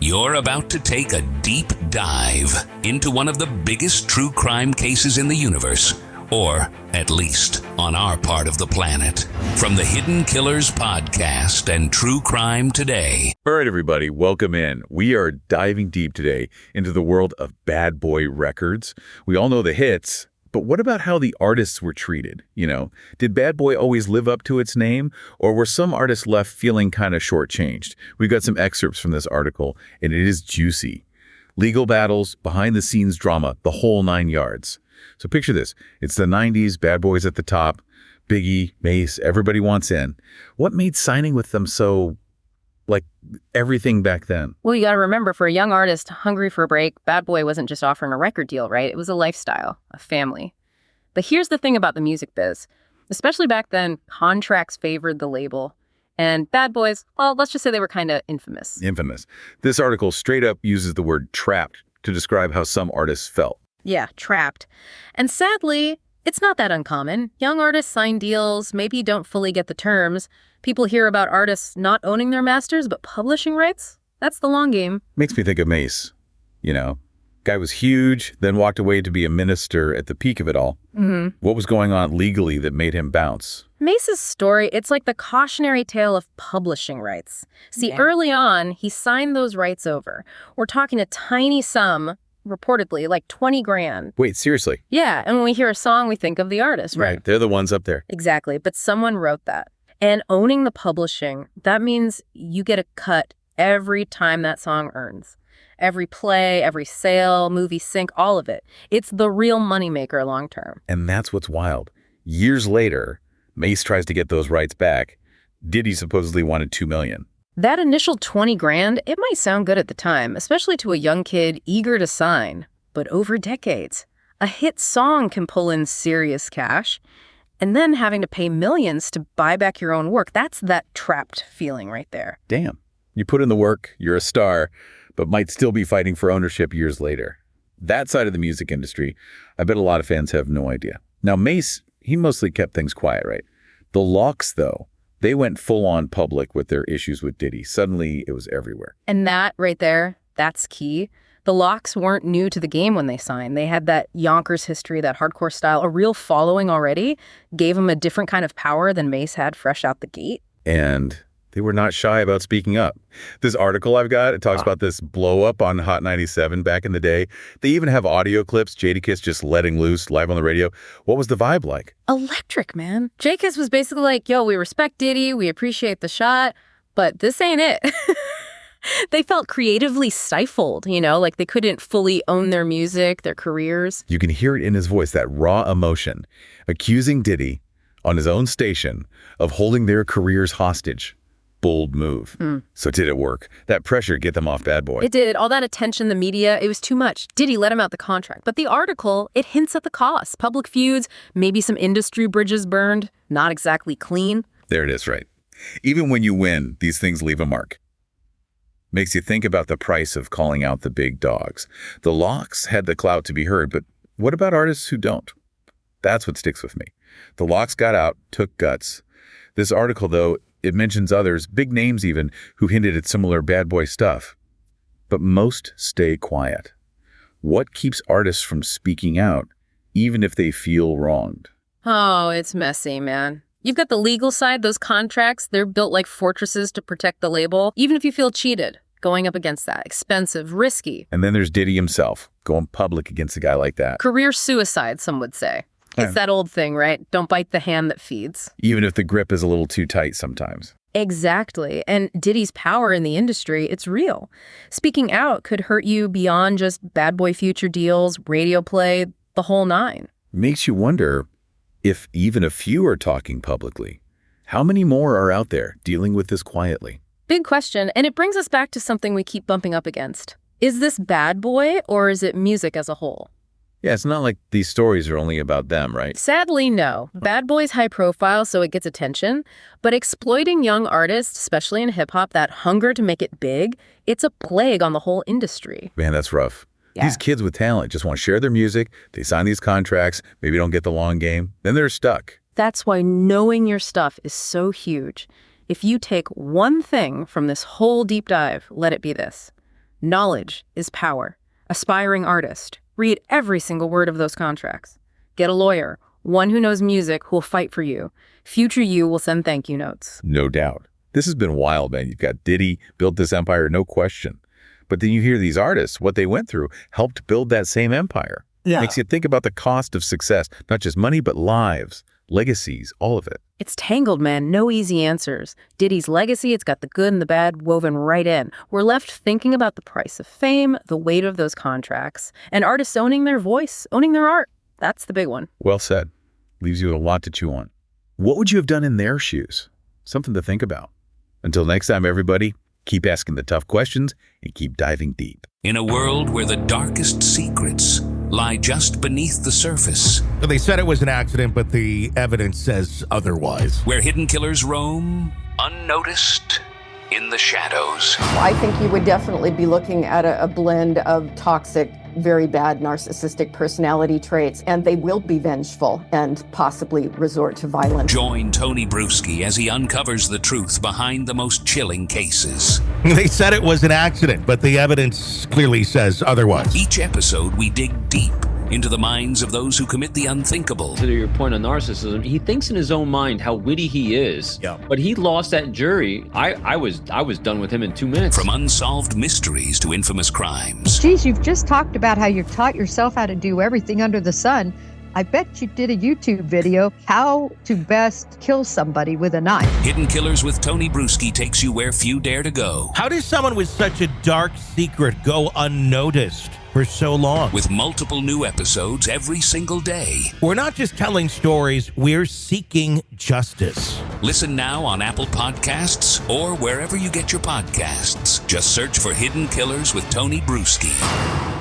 You're about to take a deep dive into one of the biggest true crime cases in the universe, or at least on our part of the planet. From the Hidden Killers podcast and True Crime Today. All right, everybody, welcome in. We are diving deep today into the world of Bad Boy Records. We all know the hits, but what about how the artists were treated? Did Bad Boy always live up to its name, or were some artists left feeling kind of shortchanged? We've got some excerpts from this article, and it is juicy. Legal battles, behind-the-scenes drama, the whole 9 yards. So picture this. It's the 90s, Bad Boys at the top, Biggie, Mase, everybody wants in. What made signing with them so, everything back then? Well, you got to remember, for a young artist hungry for a break, Bad Boy wasn't just offering a record deal, right? It was a lifestyle, a family. But here's the thing about the music biz. Especially back then, contracts favored the label. And Bad Boys, well, let's just say they were kind of infamous. Infamous. This article straight up uses the word trapped to describe how some artists felt. Yeah, trapped. And sadly, it's not that uncommon. Young artists sign deals, maybe don't fully get the terms. People hear about artists not owning their masters, but publishing rights? That's the long game. Makes me think of Mase. Guy was huge, then walked away to be a minister at the peak of it all. Mm-hmm. What was going on legally that made him bounce? Mase's story, it's like the cautionary tale of publishing rights. See, Early on, he signed those rights over. We're talking a tiny sum, reportedly, like 20 grand. Wait, seriously? Yeah, and when we hear a song, we think of the artist, right? They're the ones up there. Exactly, but someone wrote that. And owning the publishing, that means you get a cut every time that song earns. Every play, every sale, movie sync, all of it. It's the real moneymaker long term. And that's what's wild. Years later, Mase tries to get those rights back. Diddy supposedly wanted $2 million. That initial 20 grand, it might sound good at the time, especially to a young kid eager to sign. But over decades, a hit song can pull in serious cash. And then having to pay millions to buy back your own work, that's that trapped feeling right there. Damn. You put in the work, you're a star, but might still be fighting for ownership years later. That side of the music industry, I bet a lot of fans have no idea. Now, Mase, he mostly kept things quiet, right? The Lox, though, they went full-on public with their issues with Diddy. Suddenly, it was everywhere. And that right there, that's key. The Lox weren't new to the game when they signed. They had that Yonkers history, that hardcore style, a real following already, gave them a different kind of power than Mase had fresh out the gate. And they were not shy about speaking up. This article I've got, it talks about this blow up on Hot 97 back in the day. They even have audio clips, Jadakiss just letting loose live on the radio. What was the vibe like? Electric, man. Jadakiss was basically like, yo, we respect Diddy, we appreciate the shot, but this ain't it. They felt creatively stifled, like they couldn't fully own their music, their careers. You can hear it in his voice, that raw emotion, accusing Diddy on his own station of holding their careers hostage. Bold move. So did it work? That pressure get them off Bad Boy? It did. All that attention, the media, it was too much. Diddy let him out the contract. But the article, it hints at the cost. Public feuds, maybe some industry bridges burned. Not exactly clean. There it is, right. Even when you win, these things leave a mark. Makes you think about the price of calling out the big dogs. The Lox had the clout to be heard, but what about artists who don't? That's what sticks with me. The Lox got out, took guts. This article, though, it mentions others, big names even, who hinted at similar Bad Boy stuff. But most stay quiet. What keeps artists from speaking out, even if they feel wronged? Oh, it's messy, man. You've got the legal side, those contracts, they're built like fortresses to protect the label. Even if you feel cheated, going up against that, expensive, risky. And then there's Diddy himself, going public against a guy like that. Career suicide, some would say. It's that old thing, right? Don't bite the hand that feeds. Even if the grip is a little too tight sometimes. Exactly. And Diddy's power in the industry, it's real. Speaking out could hurt you beyond just Bad Boy future deals, radio play, the whole nine. Makes you wonder if even a few are talking publicly. How many more are out there dealing with this quietly? Big question, and it brings us back to something we keep bumping up against. Is this Bad Boy, or is it music as a whole? Yeah, it's not like these stories are only about them, right? Sadly, no. Bad Boy's high profile, so it gets attention. But exploiting young artists, especially in hip-hop, that hunger to make it big, it's a plague on the whole industry. Man, that's rough. Yeah. These kids with talent just want to share their music. They sign these contracts, maybe don't get the long game. Then they're stuck. That's why knowing your stuff is so huge. If you take one thing from this whole deep dive, let it be this. Knowledge is power. Aspiring artist. Read every single word of those contracts. Get a lawyer, one who knows music, who will fight for you. Future you will send thank you notes. No doubt. This has been wild, man. You've got Diddy, built this empire, no question. But then you hear these artists, what they went through, helped build that same empire. Yeah. Makes you think about the cost of success, not just money, but lives, legacies, all of it. It's tangled, man. No easy answers. Diddy's legacy, it's got the good and the bad woven right in. We're left thinking about the price of fame, the weight of those contracts, and artists owning their voice, owning their art. That's the big one. Well said. Leaves you with a lot to chew on. What would you have done in their shoes? Something to think about. Until next time, everybody, keep asking the tough questions and keep diving deep. In a world where the darkest secrets lie just beneath the surface, They said it was an accident, but the evidence says otherwise. where hidden killers roam unnoticed in the shadows. I think you would definitely be looking at a blend of toxic, very bad narcissistic personality traits, and they will be vengeful and possibly resort to violence. Join Tony Bruschi as he uncovers the truth behind the most chilling cases. They said it was an accident, but the evidence clearly says otherwise. Each episode, we dig deep into the minds of those who commit the unthinkable. To your point on narcissism, he thinks in his own mind how witty he is. Yeah. But he lost that jury. I was done with him in 2 minutes. From unsolved mysteries to infamous crimes. Geez, you've just talked about how you taught yourself how to do everything under the sun. I bet you did a YouTube video, how to best kill somebody with a knife. Hidden Killers with Tony Bruschi takes you where few dare to go. How does someone with such a dark secret go unnoticed for so long? With multiple new episodes every single day. We're not just telling stories, we're seeking justice. Listen now on Apple Podcasts or wherever you get your podcasts. Just search for Hidden Killers with Tony Bruschi.